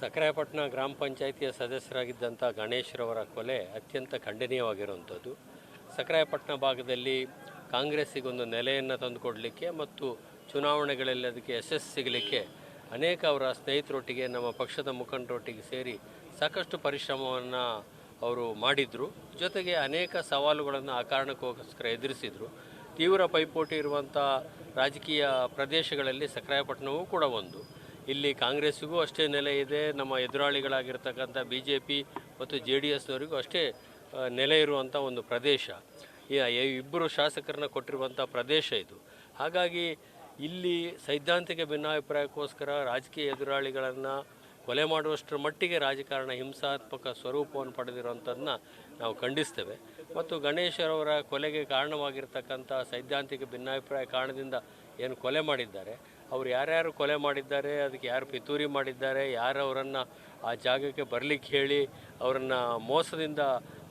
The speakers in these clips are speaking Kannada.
ಸಕರಾಯಪಟ್ಟಣ ಗ್ರಾಮ ಪಂಚಾಯಿತಿಯ ಸದಸ್ಯರಾಗಿದ್ದಂಥ ಗಣೇಶ್ರವರ ಕೊಲೆ ಅತ್ಯಂತ ಖಂಡನೀಯವಾಗಿರುವಂಥದ್ದು. ಸಕರಾಯಪಟ್ಟಣ ಭಾಗದಲ್ಲಿ ಕಾಂಗ್ರೆಸ್ಸಿಗೊಂದು ನೆಲೆಯನ್ನು ತಂದುಕೊಡಲಿಕ್ಕೆ ಮತ್ತು ಚುನಾವಣೆಗಳಲ್ಲಿ ಅದಕ್ಕೆ ಯಶಸ್ಸು ಸಿಗಲಿಕ್ಕೆ ಅನೇಕ ಅವರ ಸ್ನೇಹಿತರೊಟ್ಟಿಗೆ ನಮ್ಮ ಪಕ್ಷದ ಮುಖಂಡರೊಟ್ಟಿಗೆ ಸೇರಿ ಸಾಕಷ್ಟು ಪರಿಶ್ರಮವನ್ನು ಅವರು ಮಾಡಿದರು. ಜೊತೆಗೆ ಅನೇಕ ಸವಾಲುಗಳನ್ನು ಆ ಕಾರಣಕ್ಕೋಸ್ಕರ ಎದುರಿಸಿದರು. ತೀವ್ರ ಪೈಪೋಟಿ ಇರುವಂಥ ರಾಜಕೀಯ ಪ್ರದೇಶಗಳಲ್ಲಿ ಸಕರಾಯಪಟ್ಟಣವೂ ಕೂಡ ಒಂದು. ಇಲ್ಲಿ ಕಾಂಗ್ರೆಸ್ಸಿಗೂ ಅಷ್ಟೇ ನೆಲೆ ಇದೆ, ನಮ್ಮ ಎದುರಾಳಿಗಳಾಗಿರ್ತಕ್ಕಂಥ BJP ಮತ್ತು JDSನವರಿಗೂ ಅಷ್ಟೇ ನೆಲೆ ಇರುವಂಥ ಒಂದು ಪ್ರದೇಶ. ಇಬ್ಬರು ಶಾಸಕರನ್ನ ಕೊಟ್ಟಿರುವಂಥ ಪ್ರದೇಶ ಇದು. ಹಾಗಾಗಿ ಇಲ್ಲಿ ಸೈದ್ಧಾಂತಿಕ ಭಿನ್ನಾಭಿಪ್ರಾಯಕ್ಕೋಸ್ಕರ ರಾಜಕೀಯ ಎದುರಾಳಿಗಳನ್ನು ಕೊಲೆ ಮಾಡುವಷ್ಟರ ಮಟ್ಟಿಗೆ ರಾಜಕಾರಣ ಹಿಂಸಾತ್ಮಕ ಸ್ವರೂಪವನ್ನು ಪಡೆದಿರುವಂಥದ್ದನ್ನ ನಾವು ಖಂಡಿಸ್ತೇವೆ. ಮತ್ತು ಗಣೇಶರವರ ಕೊಲೆಗೆ ಕಾರಣವಾಗಿರ್ತಕ್ಕಂಥ ಸೈದ್ಧಾಂತಿಕ ಭಿನ್ನಾಭಿಪ್ರಾಯ ಕಾರಣದಿಂದ ಏನು ಕೊಲೆ ಮಾಡಿದ್ದಾರೆ, ಅವರು ಯಾರ್ಯಾರು ಕೊಲೆ ಮಾಡಿದ್ದಾರೆ, ಅದಕ್ಕೆ ಯಾರು ಪಿತೂರಿ ಮಾಡಿದ್ದಾರೆ, ಯಾರು ಅವರನ್ನು ಆ ಜಾಗಕ್ಕೆ ಬರಲಿಕ್ಕೆ ಹೇಳಿ ಅವರನ್ನು ಮೋಸದಿಂದ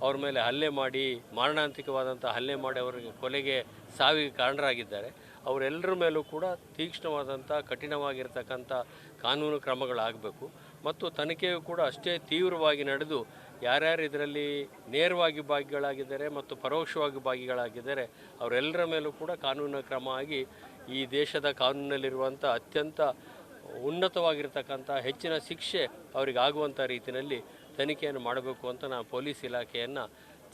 ಅವ್ರ ಮೇಲೆ ಹಲ್ಲೆ ಮಾಡಿ ಮಾರಣಾಂತಿಕವಾದಂಥ ಹಲ್ಲೆ ಮಾಡಿ ಅವರಿಗೆ ಕೊಲೆಗೆ ಸಾವಿಗೆ ಕಾರಣರಾಗಿದ್ದಾರೆ, ಅವರೆಲ್ಲರ ಮೇಲೂ ಕೂಡ ತೀಕ್ಷ್ಣವಾದಂಥ ಕಠಿಣವಾಗಿರ್ತಕ್ಕಂಥ ಕಾನೂನು ಕ್ರಮಗಳಾಗಬೇಕು. ಮತ್ತು ತನಿಖೆಯು ಕೂಡ ಅಷ್ಟೇ ತೀವ್ರವಾಗಿ ನಡೆದು ಯಾರ್ಯಾರು ಇದರಲ್ಲಿ ನೇರವಾಗಿ ಭಾಗಿಗಳಾಗಿದ್ದಾರೆ ಮತ್ತು ಪರೋಕ್ಷವಾಗಿ ಭಾಗಿಗಳಾಗಿದ್ದಾರೆ ಅವರೆಲ್ಲರ ಮೇಲೂ ಕೂಡ ಕಾನೂನಿನ ಕ್ರಮ ಆಗಿ ಈ ದೇಶದ ಕಾನೂನಿನಲ್ಲಿರುವಂಥ ಅತ್ಯಂತ ಉನ್ನತವಾಗಿರ್ತಕ್ಕಂಥ ಹೆಚ್ಚಿನ ಶಿಕ್ಷೆ ಅವರಿಗಾಗುವಂಥ ರೀತಿಯಲ್ಲಿ ತನಿಖೆಯನ್ನು ಮಾಡಬೇಕು ಅಂತ ನಾವು ಪೊಲೀಸ್ ಇಲಾಖೆಯನ್ನು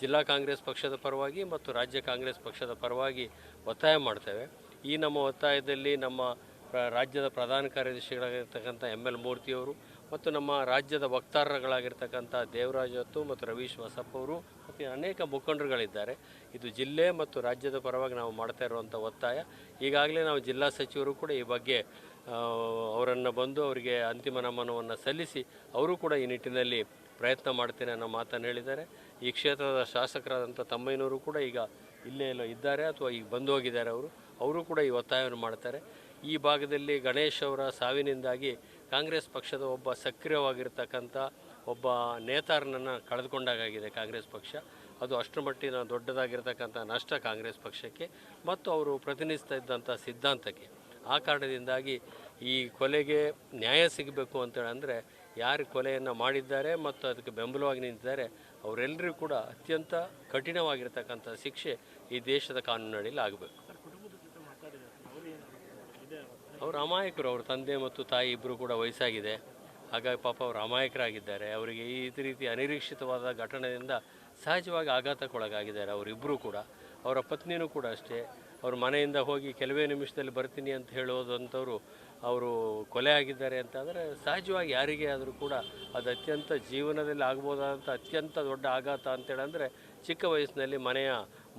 ಜಿಲ್ಲಾ ಕಾಂಗ್ರೆಸ್ ಪಕ್ಷದ ಪರವಾಗಿ ಮತ್ತು ರಾಜ್ಯ ಕಾಂಗ್ರೆಸ್ ಪಕ್ಷದ ಪರವಾಗಿ ಒತ್ತಾಯ ಮಾಡ್ತೇವೆ. ಈ ನಮ್ಮ ಒತ್ತಾಯದಲ್ಲಿ ನಮ್ಮ ರಾಜ್ಯದ ಪ್ರಧಾನ ಕಾರ್ಯದರ್ಶಿಗಳಾಗಿರ್ತಕ್ಕಂಥ ML ಮೂರ್ತಿಯವರು ಮತ್ತು ನಮ್ಮ ರಾಜ್ಯದ ವಕ್ತಾರಗಳಾಗಿರ್ತಕ್ಕಂಥ ದೇವರಾಜ್ ಅತ್ತು ಮತ್ತು ರವೀಶ್ ವಸಪ್ಪ ಅವರು ಮತ್ತು ಅನೇಕ ಮುಖಂಡರುಗಳಿದ್ದಾರೆ. ಇದು ಜಿಲ್ಲೆ ಮತ್ತು ರಾಜ್ಯದ ಪರವಾಗಿ ನಾವು ಮಾಡ್ತಾ ಇರುವಂಥ ಒತ್ತಾಯ. ಈಗಾಗಲೇ ನಾವು ಜಿಲ್ಲಾ ಸಚಿವರು ಕೂಡ ಈ ಬಗ್ಗೆ ಅವರನ್ನು ಬಂದು ಅವರಿಗೆ ಅಂತಿಮ ನಮನವನ್ನು ಸಲ್ಲಿಸಿ ಅವರು ಕೂಡ ಈ ನಿಟ್ಟಿನಲ್ಲಿ ಪ್ರಯತ್ನ ಮಾಡ್ತೇನೆ ಅನ್ನೋ ಮಾತನ್ನು ಹೇಳಿದ್ದಾರೆ. ಈ ಕ್ಷೇತ್ರದ ಶಾಸಕರಾದಂಥ ತಮ್ಮಯ್ಯನವರು ಕೂಡ ಈಗ ಇಲ್ಲೇ ಎಲ್ಲೋ ಇದ್ದಾರೆ ಅಥವಾ ಈಗ ಬಂದು ಹೋಗಿದ್ದಾರೆ. ಅವರು ಕೂಡ ಈ ಒತ್ತಾಯವನ್ನು ಮಾಡ್ತಾರೆ. ಈ ಭಾಗದಲ್ಲಿ ಗಣೇಶ್ ಅವರ ಸಾವಿನಿಂದಾಗಿ ಕಾಂಗ್ರೆಸ್ ಪಕ್ಷದ ಒಬ್ಬ ಸಕ್ರಿಯವಾಗಿರ್ತಕ್ಕಂಥ ಒಬ್ಬ ನೇತಾರನನ್ನು ಕಳೆದುಕೊಂಡಾಗಿದೆ ಕಾಂಗ್ರೆಸ್ ಪಕ್ಷ. ಅದು ಅಷ್ಟರ ಮಟ್ಟಿನ ದೊಡ್ಡದಾಗಿರ್ತಕ್ಕಂಥ ನಷ್ಟ ಕಾಂಗ್ರೆಸ್ ಪಕ್ಷಕ್ಕೆ ಮತ್ತು ಅವರು ಪ್ರತಿನಿಧಿಸ್ತಾ ಇದ್ದಂಥ ಸಿದ್ಧಾಂತಕ್ಕೆ. ಆ ಕಾರಣದಿಂದಾಗಿ ಈ ಕೊಲೆಗೆ ನ್ಯಾಯ ಸಿಗಬೇಕು ಅಂತೇಳಿ ಅಂದರೆ ಯಾರು ಕೊಲೆಯನ್ನು ಮಾಡಿದ್ದಾರೆ ಮತ್ತು ಅದಕ್ಕೆ ಬೆಂಬಲವಾಗಿ ನಿಂತಿದ್ದಾರೆ ಅವರೆಲ್ಲರಿಗೂ ಕೂಡ ಅತ್ಯಂತ ಕಠಿಣವಾಗಿರ್ತಕ್ಕಂಥ ಶಿಕ್ಷೆ ಈ ದೇಶದ ಕಾನೂನಿನಲ್ಲಿ ಆಗಬೇಕು. ಅವರು ಅಮಾಯಕರು, ಅವ್ರ ತಂದೆ ಮತ್ತು ತಾಯಿ ಇಬ್ಬರು ಕೂಡ ವಯಸ್ಸಾಗಿದೆ. ಹಾಗಾಗಿ ಪಾಪ ಅವರು ಅಮಾಯಕರಾಗಿದ್ದಾರೆ. ಅವರಿಗೆ ಈ ರೀತಿ ಅನಿರೀಕ್ಷಿತವಾದ ಘಟನೆಯಿಂದ ಸಹಜವಾಗಿ ಆಘಾತಕ್ಕೊಳಗಾಗಿದ್ದಾರೆ ಅವರಿಬ್ಬರೂ ಕೂಡ. ಅವರ ಪತ್ನಿಯೂ ಕೂಡ ಅಷ್ಟೇ. ಅವ್ರ ಮನೆಯಿಂದ ಹೋಗಿ ಕೆಲವೇ ನಿಮಿಷದಲ್ಲಿ ಬರ್ತೀನಿ ಅಂತ ಹೇಳೋದಂಥವ್ರು ಅವರು ಕೊಲೆ ಆಗಿದ್ದಾರೆ ಅಂತಾದರೆ ಸಹಜವಾಗಿ ಯಾರಿಗೇ ಆದರೂ ಕೂಡ ಅದು ಅತ್ಯಂತ ಜೀವನದಲ್ಲಿ ಆಗ್ಬೋದಾದಂಥ ಅತ್ಯಂತ ದೊಡ್ಡ ಆಘಾತ ಅಂತೇಳಂದರೆ ಚಿಕ್ಕ ವಯಸ್ಸಿನಲ್ಲಿ ಮನೆಯ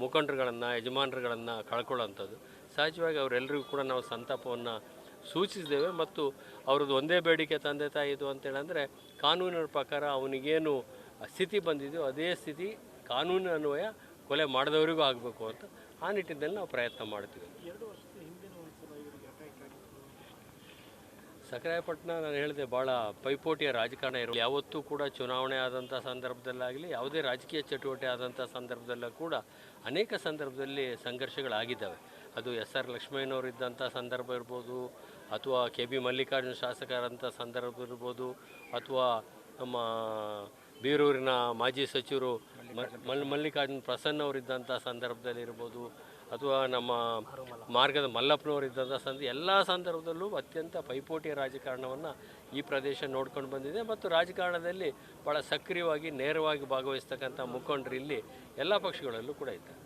ಮುಖಂಡರುಗಳನ್ನು ಯಜಮಾನರುಗಳನ್ನು ಕಳ್ಕೊಳ್ಳೋಂಥದ್ದು. ಸಹಜವಾಗಿ ಅವರೆಲ್ಲರಿಗೂ ಕೂಡ ನಾವು ಸಂತಾಪವನ್ನು ಸೂಚಿಸಿದ್ದೇವೆ. ಮತ್ತು ಅವ್ರದ್ದು ಒಂದೇ ಬೇಡಿಕೆ ತಂದೆ ತಾಯಿದು ಅಂತೇಳಂದರೆ ಕಾನೂನಿನ ಪ್ರಕಾರ ಅವನಿಗೇನು ಸ್ಥಿತಿ ಬಂದಿದೆಯೋ ಅದೇ ಸ್ಥಿತಿ ಕಾನೂನಿನ ಅನ್ವಯ ಕೊಲೆ ಮಾಡಿದವರಿಗೂ ಆಗಬೇಕು ಅಂತ ಆ ನಿಟ್ಟಿನಲ್ಲಿ ನಾವು ಪ್ರಯತ್ನ ಮಾಡ್ತೀವಿ. ಸಕರಾಯಪಟ್ಟಣ ನಾನು ಹೇಳಿದೆ ಭಾಳ ಪೈಪೋಟಿಯ ರಾಜಕಾರಣ ಇರೋ ಯಾವತ್ತೂ ಕೂಡ ಚುನಾವಣೆ ಆದಂಥ ಸಂದರ್ಭದಲ್ಲಾಗಲಿ ಯಾವುದೇ ರಾಜಕೀಯ ಚಟುವಟಿಕೆ ಆದಂಥ ಸಂದರ್ಭದಲ್ಲೂ ಕೂಡ ಅನೇಕ ಸಂದರ್ಭದಲ್ಲಿ ಸಂಘರ್ಷಗಳಾಗಿದ್ದಾವೆ. ಅದು SR ಲಕ್ಷ್ಮಯ್ಯನವರು ಇದ್ದಂಥ ಸಂದರ್ಭ ಇರ್ಬೋದು, ಅಥವಾ KB ಮಲ್ಲಿಕಾರ್ಜುನ ಶಾಸಕರಂಥ ಸಂದರ್ಭ ಇರ್ಬೋದು, ಅಥವಾ ನಮ್ಮ ಬೀರೂರಿನ ಮಾಜಿ ಸಚಿವರು ಮಲ್ಲಿಕಾರ್ಜುನ ಪ್ರಸನ್ನ ಅವರಿದ್ದಂಥ ಸಂದರ್ಭದಲ್ಲಿ ಇರ್ಬೋದು, ಅಥವಾ ನಮ್ಮ ಮಾರ್ಗದ ಮಲ್ಲಪ್ಪನವರಿದ್ದಂಥ ಎಲ್ಲ ಸಂದರ್ಭದಲ್ಲೂ ಅತ್ಯಂತ ಪೈಪೋಟಿಯ ರಾಜಕಾರಣವನ್ನು ಈ ಪ್ರದೇಶ ನೋಡ್ಕೊಂಡು ಬಂದಿದೆ. ಮತ್ತು ರಾಜಕಾರಣದಲ್ಲಿ ಭಾಳ ಸಕ್ರಿಯವಾಗಿ ನೇರವಾಗಿ ಭಾಗವಹಿಸ್ತಕ್ಕಂಥ ಮುಖಂಡರು ಇಲ್ಲಿ ಎಲ್ಲ ಪಕ್ಷಗಳಲ್ಲೂ ಕೂಡ ಇದ್ದಾರೆ.